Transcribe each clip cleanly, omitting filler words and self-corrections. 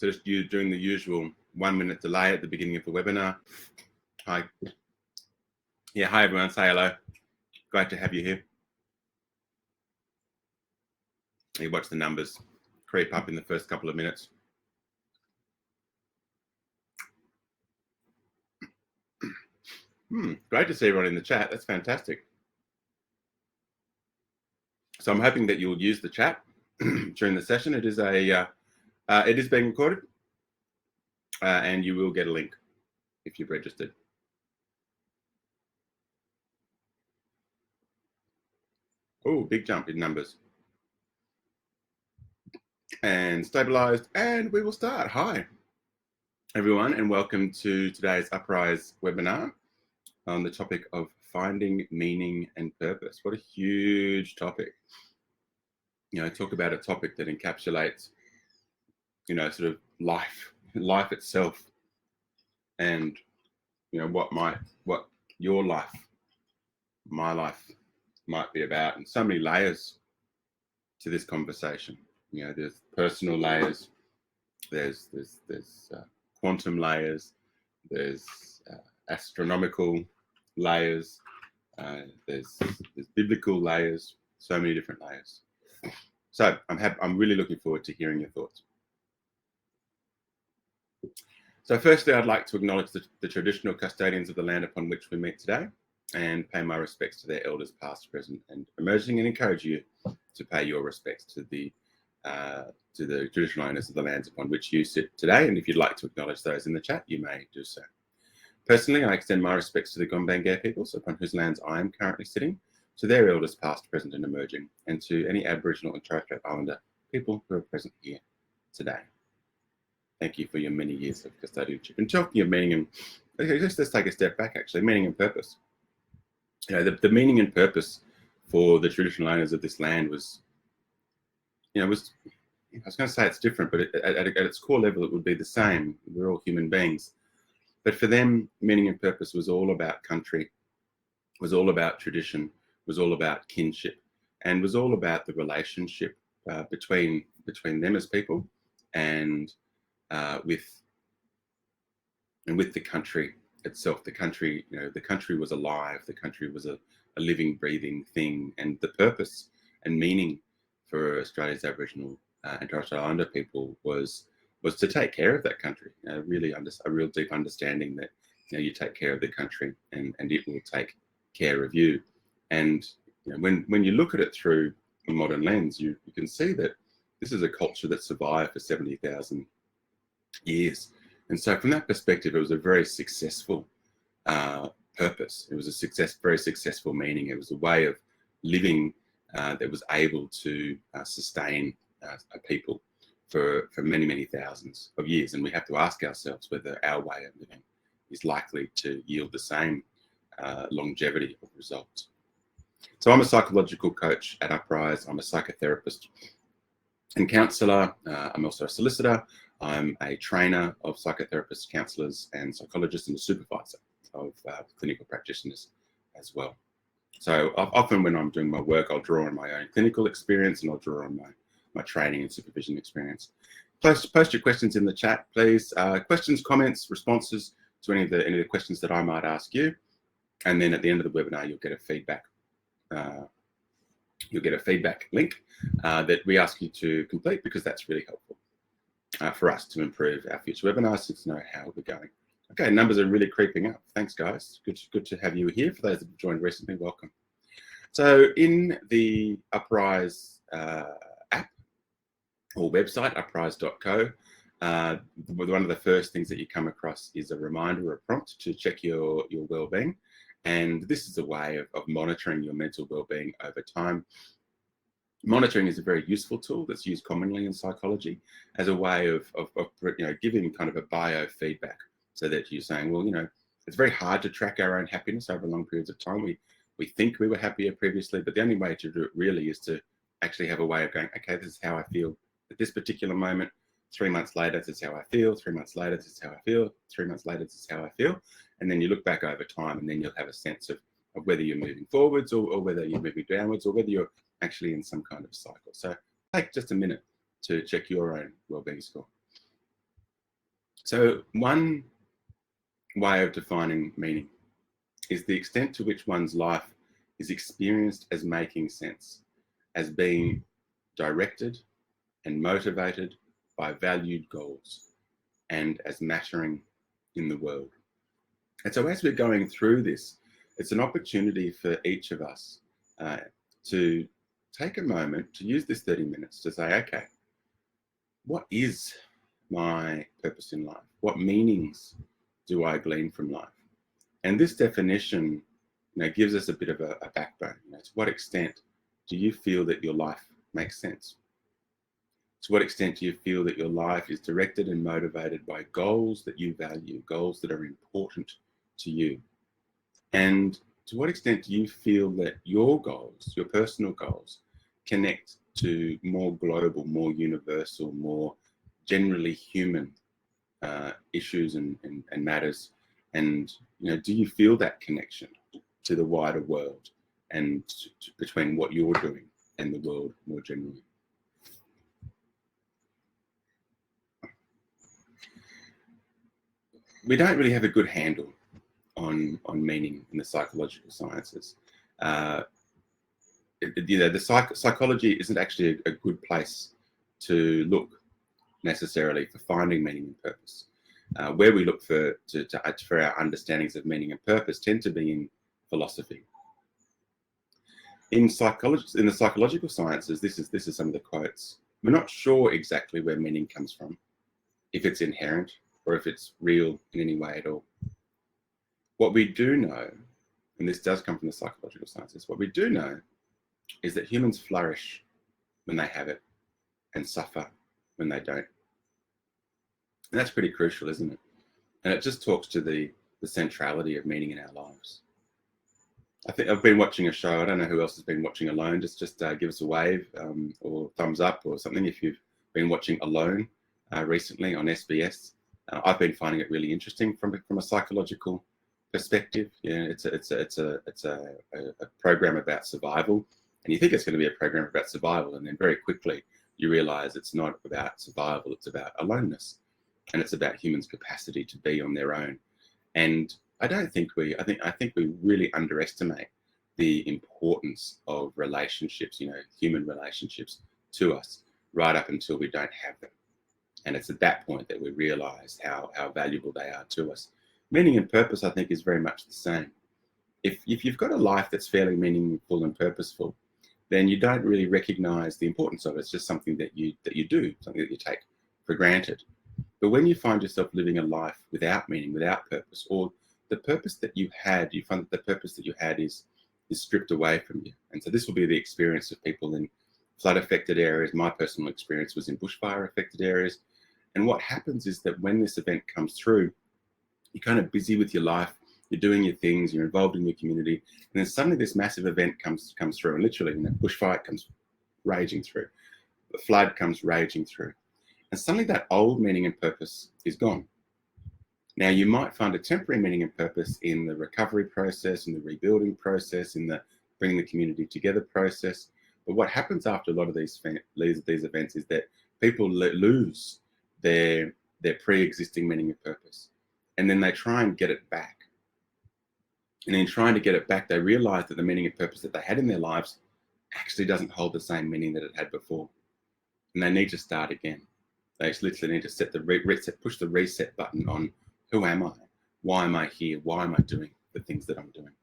So just you doing the usual 1 minute delay at the beginning of the webinar. Hi. Yeah, hi everyone, say hello. Great to have you here. You watch the numbers creep up in the first couple of minutes. Great to see everyone in the chat. That's fantastic. So I'm hoping that you'll use the chat during the session. It is being recorded, and you will get a link if you've registered. Oh, big jump in numbers. And stabilized, and we will start. Hi, everyone, and welcome to today's Uprise webinar on the topic of finding meaning and purpose. What a huge topic. Talk about a topic that encapsulates, sort of life itself, and what your life, my life might be about, and so many layers to this conversation. There's personal layers, there's quantum layers, there's astronomical layers, there's biblical layers, so many different layers. So I'm really looking forward to hearing your thoughts. So firstly, I'd like to acknowledge the traditional custodians of the land upon which we meet today, and pay my respects to their elders past, present and emerging, and encourage you to pay your respects to the traditional owners of the lands upon which you sit today. And if you'd like to acknowledge those in the chat, you may do so. Personally, I extend my respects to the Gombanger peoples upon whose lands I am currently sitting, to their elders past, present and emerging, and to any Aboriginal and Torres Strait Islander people who are present here today. Thank you for your many years of custodianship. And talking of meaning and, let's take a step back actually, meaning and purpose. The meaning and purpose for the traditional owners of this land was, I was going to say it's different, but at its core level, it would be the same. We're all human beings. But for them, meaning and purpose was all about country, was all about tradition, was all about kinship, and was all about the relationship between them as people and with the country itself. The country, the country was alive. The country was a living, breathing thing, and the purpose and meaning for Australia's Aboriginal and Torres Strait Islander people was to take care of that country. Really, a real deep understanding that you take care of the country, and it will take care of you. And when you look at it through a modern lens, you can see that this is a culture that survived for 70,000 years. And so from that perspective, it was a very successful purpose. It was a very successful meaning. It was a way of living that was able to sustain a people for many, many thousands of years. And we have to ask ourselves whether our way of living is likely to yield the same longevity of results. So I'm a psychological coach at Uprise. I'm a psychotherapist and counsellor. I'm also a solicitor. I'm a trainer of psychotherapists, counsellors and psychologists, and a supervisor of clinical practitioners as well. So often when I'm doing my work, I'll draw on my own clinical experience, and I'll draw on my training and supervision experience. Post your questions in the chat, please. Questions, comments, responses to any of the questions that I might ask you. And then at the end of the webinar, you'll get a feedback. Link that we ask you to complete, because that's really helpful for us to improve our future webinars, to know how we're going. Okay, numbers are really creeping up. Thanks, guys. Good to have you here. For those that have joined recently, welcome. So in the Uprise app or website, uprise.co, one of the first things that you come across is a reminder or a prompt to check your well-being. And this is a way of monitoring your mental well-being over time. Monitoring is a very useful tool that's used commonly in psychology as a way of giving kind of a biofeedback, so that you're saying, well, it's very hard to track our own happiness over long periods of time. We think we were happier previously, but the only way to do it really is to actually have a way of going, okay, this is how I feel at this particular moment. 3 months later, this is how I feel. 3 months later, this is how I feel. 3 months later, this is how I feel. And then you look back over time, and then you'll have a sense of whether you're moving forwards or whether you're moving downwards, or whether you're actually in some kind of cycle. So take just a minute to check your own wellbeing score. So one way of defining meaning is the extent to which one's life is experienced as making sense, as being directed and motivated by valued goals, and as mattering in the world. And so as we're going through this, it's an opportunity for each of us to take a moment to use this 30 minutes to say, okay, what is my purpose in life? What meanings do I glean from life? And this definition, gives us a bit of a backbone. To what extent do you feel that your life makes sense? To what extent do you feel that your life is directed and motivated by goals that you value, goals that are important to you? And to what extent do you feel that your goals, your personal goals, connect to more global, more universal, more generally human issues and matters? And do you feel that connection to the wider world and between what you're doing and the world more generally? We don't really have a good handle on meaning in the psychological sciences. Psychology isn't actually a good place to look necessarily for finding meaning and purpose. Where we look for our understandings of meaning and purpose tend to be in philosophy. In the psychological sciences, this is some of the quotes. We're not sure exactly where meaning comes from, if it's inherent or if it's real in any way at all. What we do know, and this does come from the psychological sciences, what we do know is that humans flourish when they have it and suffer when they don't. And that's pretty crucial, isn't it? And it just talks to the centrality of meaning in our lives. I think I've been watching a show. I don't know who else has been watching Alone. Just give us a wave or thumbs up or something if you've been watching Alone recently on SBS. I've been finding it really interesting from a psychological perspective. It's a program about survival, and you think it's going to be a program about survival, and then very quickly you realise it's not about survival. It's about aloneness, and it's about humans' capacity to be on their own. And I think we really underestimate the importance of relationships, human relationships to us, right up until we don't have them. And it's at that point that we realise how valuable they are to us. Meaning and purpose, I think, is very much the same. If you've got a life that's fairly meaningful and purposeful, then you don't really recognise the importance of it. It's just something that you do, something that you take for granted. But when you find yourself living a life without meaning, without purpose, or the purpose that you had, you find that the purpose that you had is stripped away from you. And so this will be the experience of people in flood-affected areas. My personal experience was in bushfire-affected areas. And what happens is that when this event comes through, you're kind of busy with your life, you're doing your things, you're involved in your community, and then suddenly this massive event comes through, and literally, bushfire comes raging through, the flood comes raging through, and suddenly that old meaning and purpose is gone. Now, you might find a temporary meaning and purpose in the recovery process, in the rebuilding process, in the bringing the community together process. But what happens after a lot of these events is that people lose their pre-existing meaning and purpose, and then they try and get it back. And in trying to get it back, they realize that the meaning and purpose that they had in their lives actually doesn't hold the same meaning that it had before, and they need to start again. They just literally need to push the reset button on who am I? Why am I here? Why am I doing the things that I'm doing?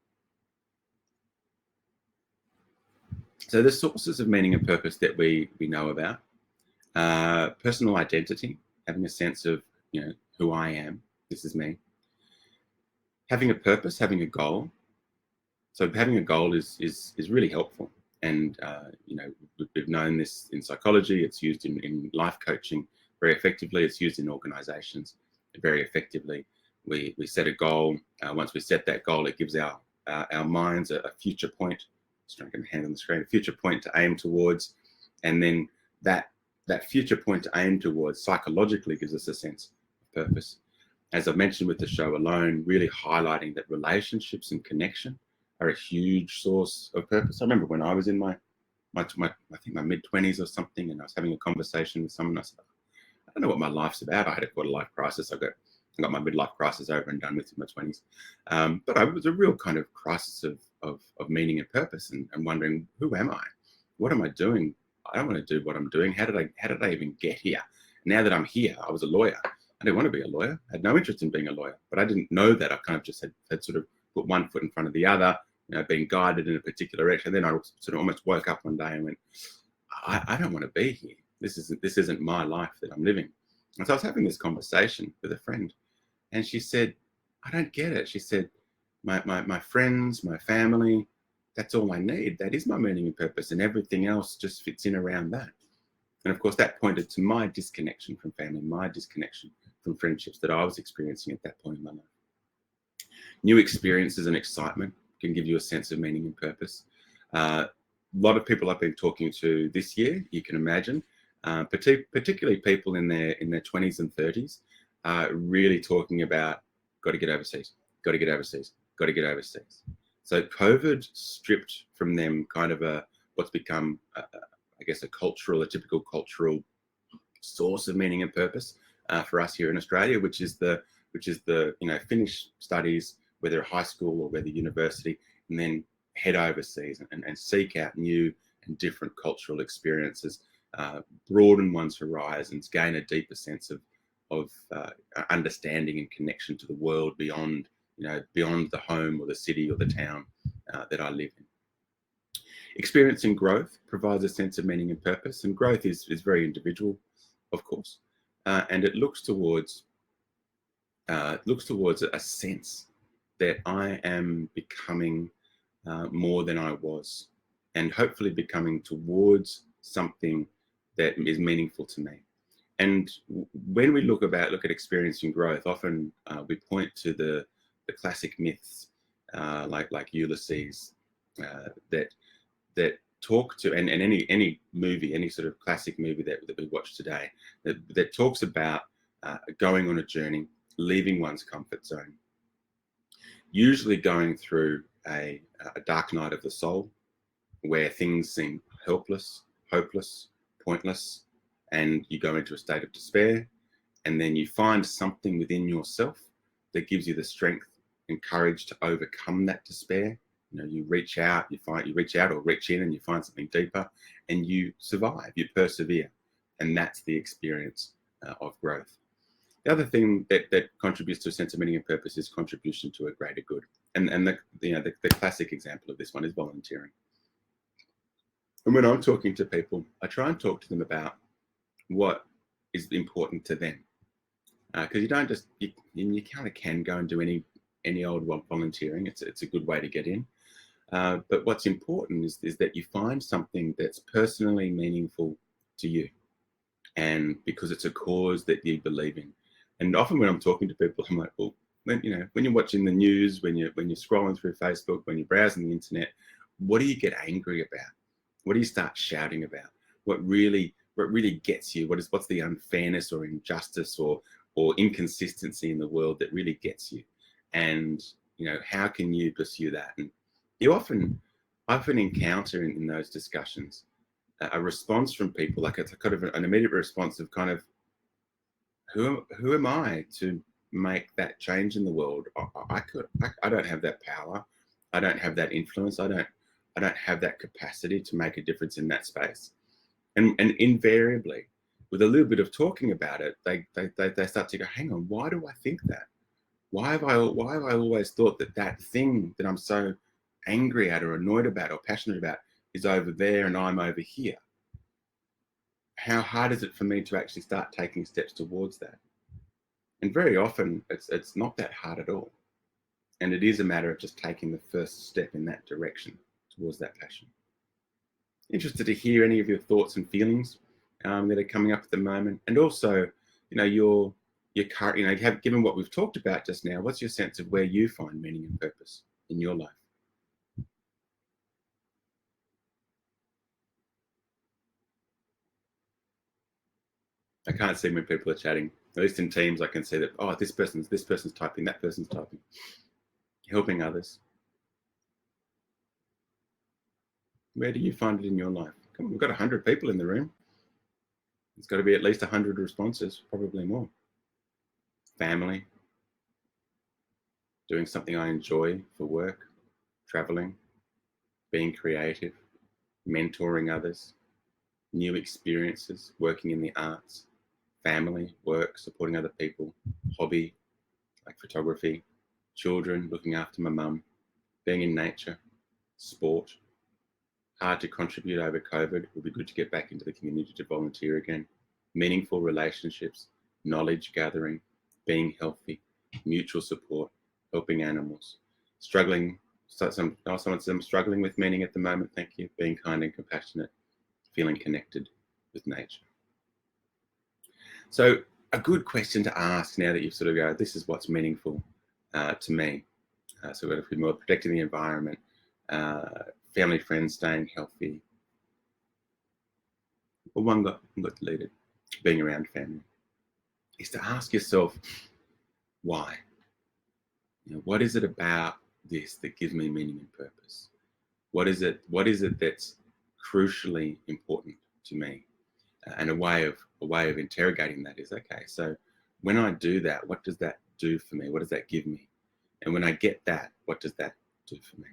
So the sources of meaning and purpose that we know about, personal identity, having a sense of, who I am, this is me. Having a purpose, having a goal. So having a goal is really helpful. And, we've known this in psychology. It's used in life coaching very effectively. It's used in organizations very effectively. We set a goal. Once we set that goal, it gives our minds a future point. Just trying to get my hand on the screen, a future point to aim towards. And then that future point to aim towards psychologically gives us a sense of purpose. As I mentioned with the show Alone, really highlighting that relationships and connection are a huge source of purpose. I remember when I was in my mid-20s or something, and I was having a conversation with someone. I said, I don't know what my life's about. I had a quarter life crisis. I got my midlife crisis over and done with in my 20s. But it was a real kind of crisis of meaning and purpose, and wondering, who am I? What am I doing? I don't want to do what I'm doing. How did I even get here? Now that I'm here, I was a lawyer. I didn't want to be a lawyer. I had no interest in being a lawyer, but I didn't know that. I kind of just had sort of put one foot in front of the other, being guided in a particular direction. Then I sort of almost woke up one day and went, I don't want to be here. This isn't my life that I'm living. And so I was having this conversation with a friend, and she said, I don't get it. She said, my friends, my family, that's all I need. That is my meaning and purpose, and everything else just fits in around that. And of course, that pointed to my disconnection from family, my disconnection from friendships that I was experiencing at that point in my life. New experiences and excitement can give you a sense of meaning and purpose. A lot of people I've been talking to this year, you can imagine, particularly people in their 20s and 30s, really talking about, got to get overseas, got to get overseas, got to get overseas. So COVID stripped from them kind of what's become, I guess, a typical cultural source of meaning and purpose for us here in Australia, which is the finish studies, whether high school or whether university, and then head overseas and seek out new and different cultural experiences, broaden one's horizons, gain a deeper sense of understanding and connection to the world beyond the home or the city or the town that I live in. Experiencing growth provides a sense of meaning and purpose, and growth is very individual, of course, and it looks towards a sense that I am becoming more than I was, and hopefully becoming towards something that is meaningful to me. And when we look at experiencing growth, often we point to the classic myths like Ulysses that talk to, and any movie, any sort of classic movie that we watch today that talks about going on a journey, leaving one's comfort zone, usually going through a dark night of the soul, where things seem helpless, hopeless, pointless, and you go into a state of despair, and then you find something within yourself that gives you the strength and courage to overcome that despair. You reach out or reach in, and you find something deeper, and you survive, you persevere, and that's the experience of growth. The other thing that contributes to a sense of meaning and purpose is contribution to a greater good, and the classic example of this one is volunteering. And when I'm talking to people, I try and talk to them about what is important to them, because you don't just you kind of can go and do any old volunteering. It's a good way to get in. But what's important is that you find something that's personally meaningful to you, and because it's a cause that you believe in. And often when I'm talking to people, I'm like, well, when you're watching the news, when you're scrolling through Facebook, when you're browsing the internet, what do you get angry about? What do you start shouting about? What really gets you? What's the unfairness or injustice or inconsistency in the world that really gets you? And how can you pursue that? And you often encounter in those discussions a response from people, like it's a kind of an immediate response of kind of, who am I to make that change in the world? I don't have that power. I don't have that influence. I don't have that capacity to make a difference in that space. And invariably, with a little bit of talking about it, they start to go, hang on, why do I think that? Why have I always thought that thing that I'm so angry at or annoyed about or passionate about is over there and I'm over here? How hard is it for me to actually start taking steps towards that? And very often it's not that hard at all. And it is a matter of just taking the first step in that direction towards that passion. Interested to hear any of your thoughts and feelings that are coming up at the moment. And also, your current, given what we've talked about just now, what's your sense of where you find meaning and purpose in your life? I can't see when people are chatting. At least in Teams, I can see that, oh, this person's typing, that person's typing, helping others. Where do you find it in your life? Come on, we've got 100 people in the room. It's got to be at least 100 responses, probably more. Family, doing something I enjoy for work, traveling, being creative, mentoring others, new experiences, working in the arts, family, work, supporting other people, hobby, like photography, children, looking after my mum, being in nature, sport. Hard to contribute over COVID. It will be good to get back into the community to volunteer again. Meaningful relationships, knowledge gathering, being healthy, mutual support, helping animals. Struggling, someone said I'm struggling with meaning at the moment, thank you. Being kind and compassionate, feeling connected with nature. So a good question to ask now that you've sort of go, this is what's meaningful to me. So we've got a few more: protecting the environment, family, friends, staying healthy. Well, one got deleted. Being around family. Is to ask yourself why. What is it about this that gives me meaning and purpose? What is it that's crucially important to me? And a way of interrogating that is, okay, so when I do that, what does that do for me? What does that give me? And when I get that, what does that do for me?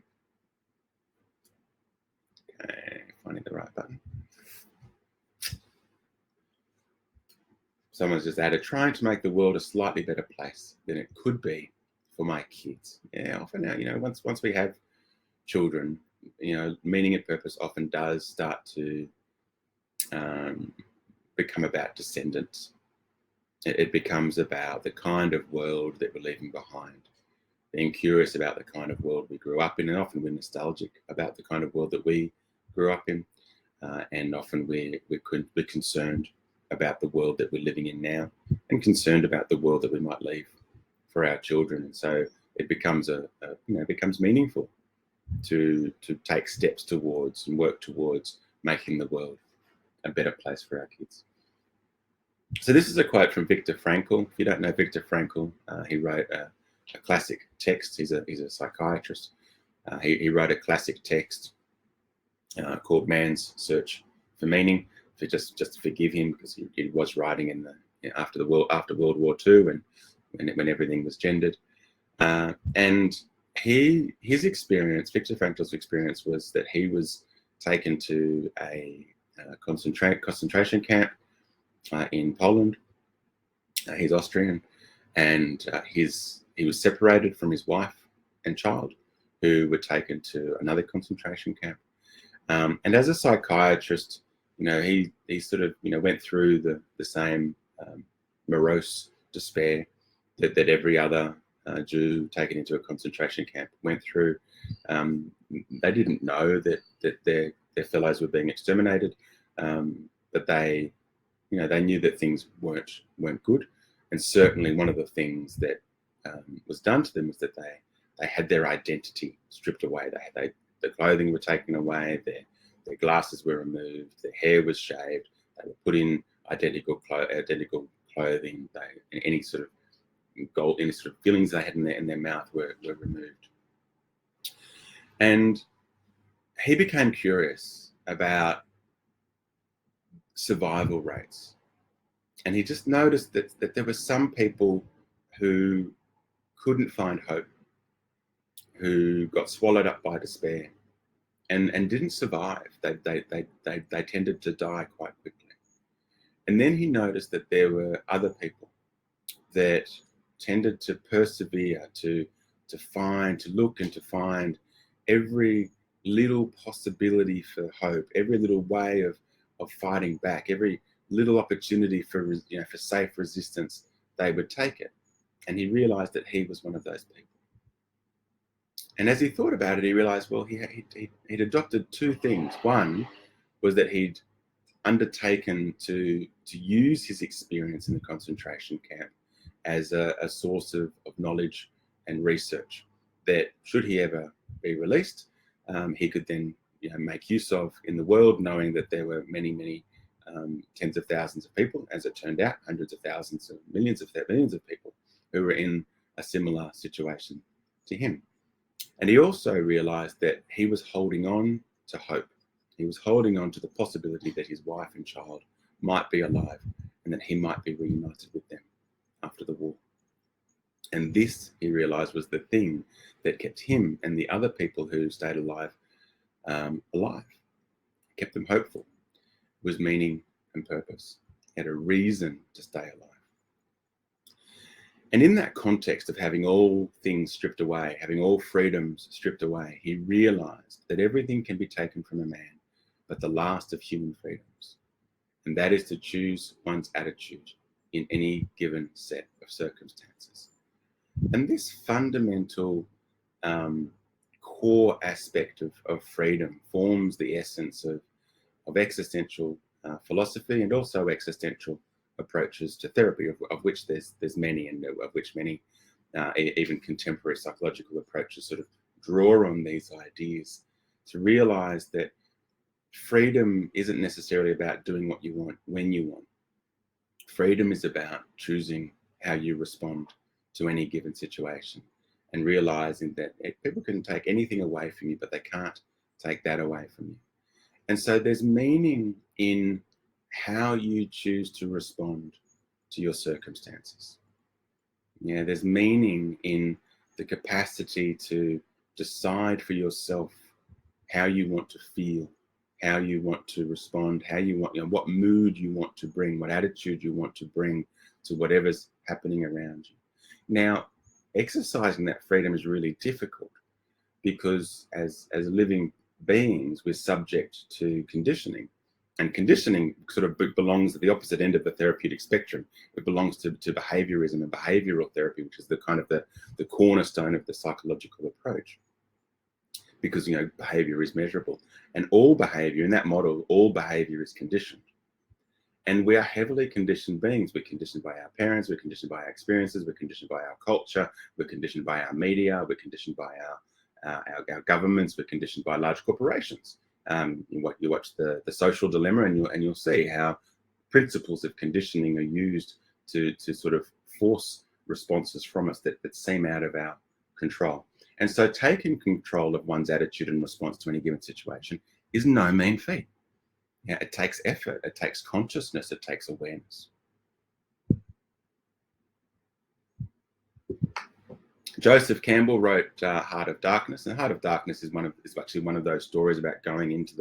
Okay, finding the right button. Someone's just added, trying to make the world a slightly better place than it could be for my kids. Yeah, often now, once we have children, meaning and purpose often does start to become about descendants. It becomes about the kind of world that we're leaving behind, being curious about the kind of world we grew up in, and often we're nostalgic about the kind of world that we grew up in, and often we're concerned about the world that we're living in now, and concerned about the world that we might leave for our children. And so it becomes becomes meaningful to take steps towards and work towards making the world a better place for our kids. So this is a quote from Viktor Frankl. If you don't know Viktor Frankl, he wrote a classic text. He's a psychiatrist. He wrote a classic text called Man's Search for Meaning. Just forgive him, because he was writing in after World War II, when everything was gendered. And his experience, Viktor Frankl's experience, was that he was taken to a concentration camp in Poland. He's Austrian, and he was separated from his wife and child, who were taken to another concentration camp. And as a psychiatrist, he sort of went through the same morose despair that every other Jew taken into a concentration camp went through. They didn't know that their fellows were being exterminated, but they knew that things weren't good. And certainly one of the things that was done to them was that they had their identity stripped away. The clothing were taken away, their glasses were removed, their hair was shaved, they were put in identical clothing. Any sort of feelings they had in their mouth were removed. And he became curious about survival rates. And he just noticed that there were some people who couldn't find hope, who got swallowed up by despair, and didn't survive. They tended to die quite quickly. And then he noticed that there were other people that tended to persevere, to look and to find every little possibility for hope, every little way of fighting back, every little opportunity for safe resistance. They would take it. And he realized that he was one of those people. And as he thought about it, he realized, well, he'd adopted two things. One was that he'd undertaken to use his experience in the concentration camp as a source of knowledge and research that, should he ever be released, he could then make use of in the world, knowing that there were many tens of thousands of people, as it turned out, hundreds of thousands of millions of people who were in a similar situation to him. And he also realized that he was holding on to hope. He was holding on to the possibility that his wife and child might be alive, and that he might be reunited with them after the war. And this, he realized, was the thing that kept him and the other people who stayed alive, kept them hopeful, was meaning and purpose, had a reason to stay alive. And in that context of having all things stripped away, having all freedoms stripped away, he realized that everything can be taken from a man, but the last of human freedoms, and that is to choose one's attitude in any given set of circumstances. And this fundamental core aspect of freedom forms the essence of existential philosophy, and also existential approaches to therapy, of which there's many, and of which many even contemporary psychological approaches sort of draw on these ideas to realize that freedom isn't necessarily about doing what you want when you want. Freedom is about choosing how you respond to any given situation, and realizing that people can take anything away from you, but they can't take that away from you. And so there's meaning in how you choose to respond to your circumstances. Yeah, there's meaning in the capacity to decide for yourself how you want to feel, how you want to respond, how you want, what mood you want to bring, what attitude you want to bring to whatever's happening around you. Now, exercising that freedom is really difficult, because as living beings, we're subject to conditioning. And conditioning sort of belongs at the opposite end of the therapeutic spectrum. It belongs to behaviorism and behavioral therapy, which is the kind of the cornerstone of the psychological approach. Because, behavior is measurable. And all behavior, in that model, all behavior is conditioned. And we are heavily conditioned beings. We're conditioned by our parents, we're conditioned by our experiences, we're conditioned by our culture, we're conditioned by our media, we're conditioned by our governments, we're conditioned by large corporations. You watch the Social Dilemma, and you'll see how principles of conditioning are used to sort of force responses from us that seem out of our control. And so taking control of one's attitude and response to any given situation is no mean feat. Yeah, it takes effort, it takes consciousness, it takes awareness. Joseph Campbell wrote Heart of Darkness, and Heart of Darkness is actually one of those stories about going into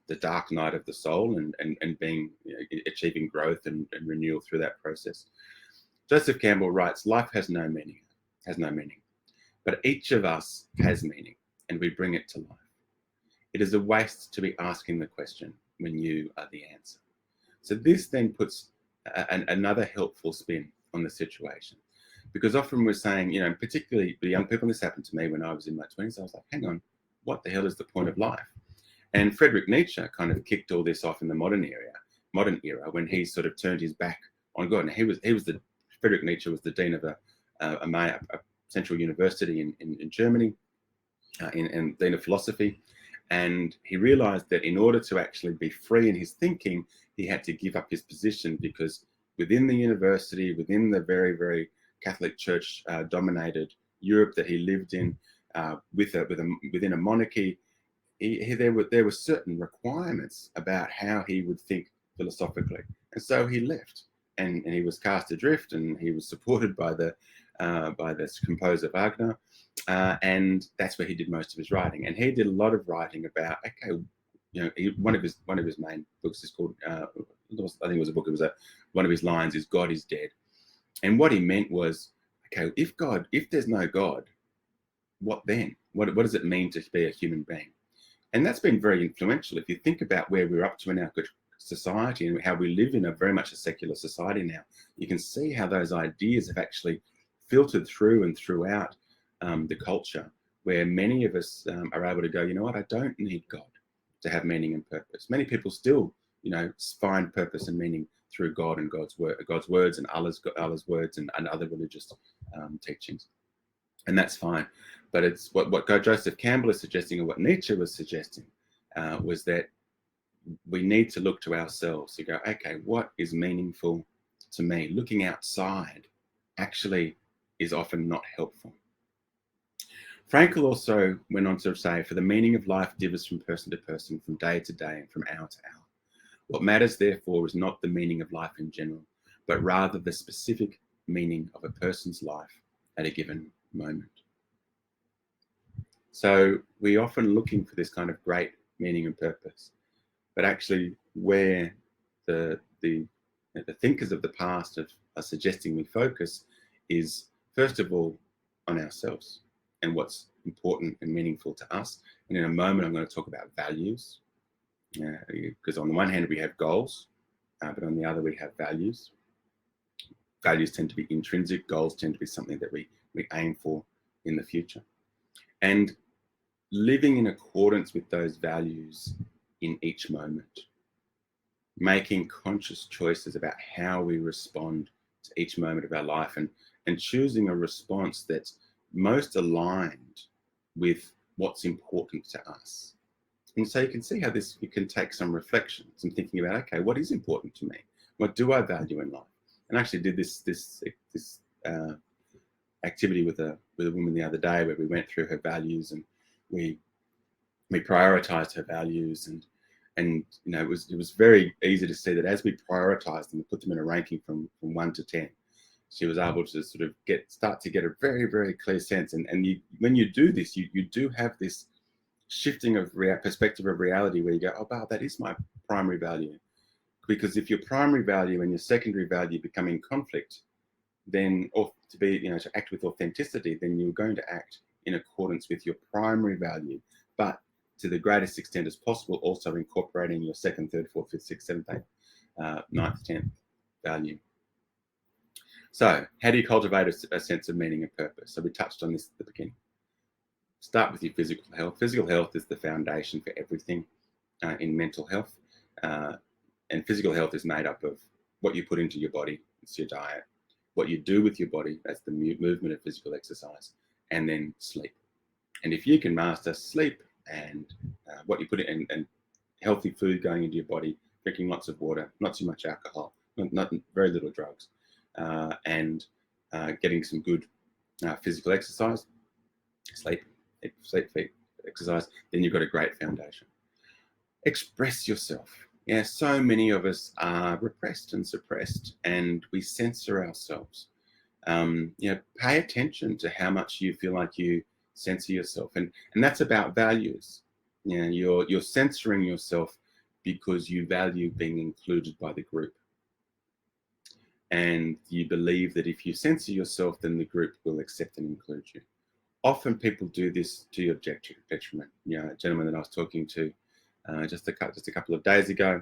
the dark night of the soul and being, achieving growth and renewal through that process. Joseph Campbell writes, life has no meaning, but each of us has meaning, and we bring it to life. It is a waste to be asking the question when you are the answer. So this then puts another helpful spin on the situation. Because often we're saying, particularly the young people, and this happened to me when I was in my 20s, I was like, hang on, what the hell is the point of life? And Friedrich Nietzsche kind of kicked all this off in the modern era, when he sort of turned his back on God. And Friedrich Nietzsche was the dean of a central university in Germany, and dean of philosophy. And he realized that in order to actually be free in his thinking, he had to give up his position, because within the university, within the very, very Catholic Church dominated Europe that he lived in, within a monarchy, there were certain requirements about how he would think philosophically. And so he left, and he was cast adrift, and he was supported by the composer Wagner, and that's where he did most of his writing. And he did a lot of writing about, one of his main books is called, I think it was a book. It was one of his lines is "God is dead," and what he meant was, okay, if there's no God, what then? What does it mean to be a human being? And that's been very influential. If you think about where we're up to in our society and how we live in a very much a secular society now, you can see how those ideas have actually filtered through and throughout the culture, where many of us are able to go, you know what, I don't need God to have meaning and purpose. Many people still, find purpose and meaning through God and God's words and Allah's words and other religious teachings. And that's fine. But it's what Joseph Campbell is suggesting, and what Nietzsche was suggesting, was that we need to look to ourselves to go, okay, what is meaningful to me? Looking outside actually is often not helpful. Frankl also went on to say, for the meaning of life differs from person to person, from day to day, and from hour to hour. What matters, therefore, is not the meaning of life in general, but rather the specific meaning of a person's life at a given moment. So we're often looking for this kind of great meaning and purpose, but actually where the thinkers of the past are suggesting we focus is, first of all, on ourselves and what's important and meaningful to us. And in a moment, I'm going to talk about values, because on the one hand, we have goals, but on the other, we have values. Values tend to be intrinsic. Goals tend to be something that we aim for in the future. And living in accordance with those values in each moment, making conscious choices about how we respond to each moment of our life, and choosing a response that's most aligned with what's important to us. And so you can see how you can take some reflection, some thinking about, okay, what is important to me? What do I value in life? And I actually did this activity with a woman the other day, where we went through her values, and we prioritized her values, and it was very easy to see that as we prioritized them, we put them in a ranking from 1 to 10. She was able to sort of start to get a very, very clear sense. And when you do this, you do have this shifting of perspective of reality, where you go, oh wow, that is my primary value. Because if your primary value and your secondary value become in conflict, then, or to act with authenticity, then you're going to act in accordance with your primary value, but to the greatest extent as possible, also incorporating your second, third, fourth, fifth, sixth, seventh, eighth, ninth, 10th value. So how do you cultivate a sense of meaning and purpose? So we touched on this at the beginning. Start with your physical health. Physical health is the foundation for everything in mental health. And physical health is made up of what you put into your body, it's your diet, what you do with your body, that's the movement of physical exercise, and then sleep. And if you can master sleep and what you put in, and healthy food going into your body, drinking lots of water, not too much alcohol, not very little drugs, and getting some good physical exercise, sleep, exercise, then you've got a great foundation. Express yourself. Yeah, so many of us are repressed and suppressed, and we censor ourselves. Pay attention to how much you feel like you censor yourself, and that's about values. You're censoring yourself because you value being included by the group, and you believe that if you censor yourself, then the group will accept and include you. Often people do this to your detriment. A gentleman that I was talking to just a couple of days ago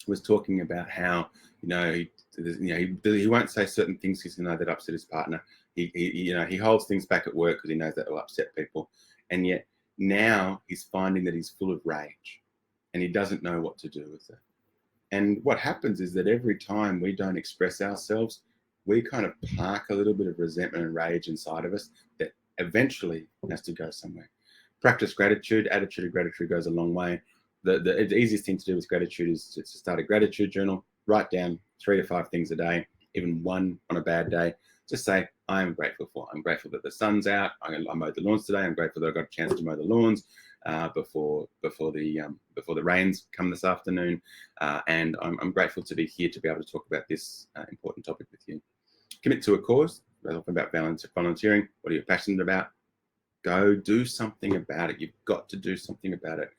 was talking about how he won't say certain things because he knows that upset his partner. He holds things back at work because he knows that will upset people, and yet now he's finding that he's full of rage, and he doesn't know what to do with it. And what happens is that every time we don't express ourselves, we kind of park a little bit of resentment and rage inside of us that eventually has to go somewhere. Practice gratitude. Attitude of gratitude goes a long way. The easiest thing to do with gratitude is to start a gratitude journal. Write down 3 to 5 things a day, even one on a bad day. Just say, I am grateful for. I'm grateful that the sun's out. I mowed the lawns today. I'm grateful that I got a chance to mow the lawns before the rains come this afternoon. And I'm grateful to be here to be able to talk about this important topic with you. Commit to a cause. We're talking about volunteering. What are you passionate about? Go do something about it. You've got to do something about it.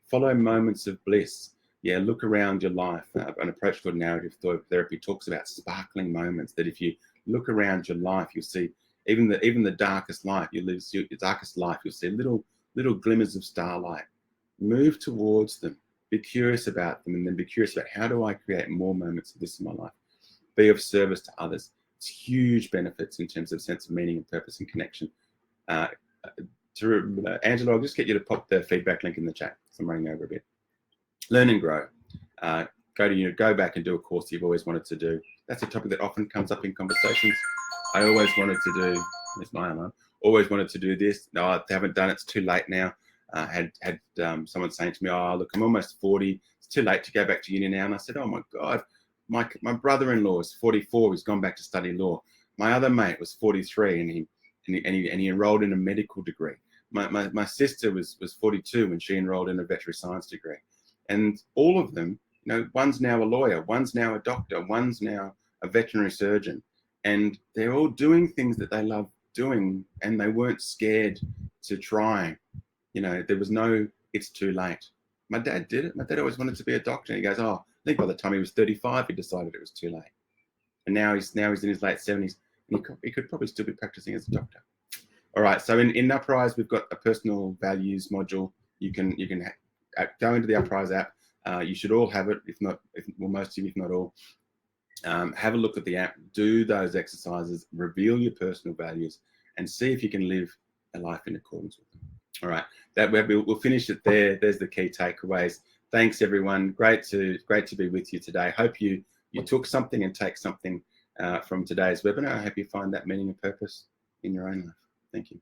Follow moments of bliss. Look around your life. An approach called narrative therapy talks about sparkling moments, that if you look around your life, you'll see even the darkest life, you'll see little glimmers of starlight. Move towards them. Be curious about them, and then be curious about, how do I create more moments of this in my life? Be of service to others. It's huge benefits in terms of sense of meaning and purpose and connection. Angela, I'll just get you to pop the feedback link in the chat. So I'm running over a bit. Learn and grow. Go back and do a course you've always wanted to do. That's a topic that often comes up in conversations. I always wanted to do. There's my alarm. Always wanted to do this. No, I haven't done it. It's too late now. Had someone saying to me, "Oh, look, I'm almost 40. It's too late to go back to uni now." And I said, "Oh my God, my brother-in-law is 44. He's gone back to study law. My other mate was 43, and he enrolled in a medical degree. My sister was 42 when she enrolled in a veterinary science degree, and all of them, You know, one's now a lawyer, one's now a doctor, one's now a veterinary surgeon, and they're all doing things that they love doing, and they weren't scared to try. You know, there was no, it's too late. My dad did it. My dad always wanted to be a doctor. He goes, oh, I think by the time he was 35, he decided it was too late. And now he's in his late 70s, and he could probably still be practicing as a doctor. All right, so in Uprise, we've got a personal values module. You can go into the Uprise app. You should all have it, well, most of you, if not all. Have a look at the app, do those exercises, reveal your personal values, and see if you can live a life in accordance with them. All right, we'll finish it there. There's the key takeaways. Thanks, everyone. Great to be with you today. Hope you took something and take something from today's webinar. I hope you find that meaning and purpose in your own life. Thank you.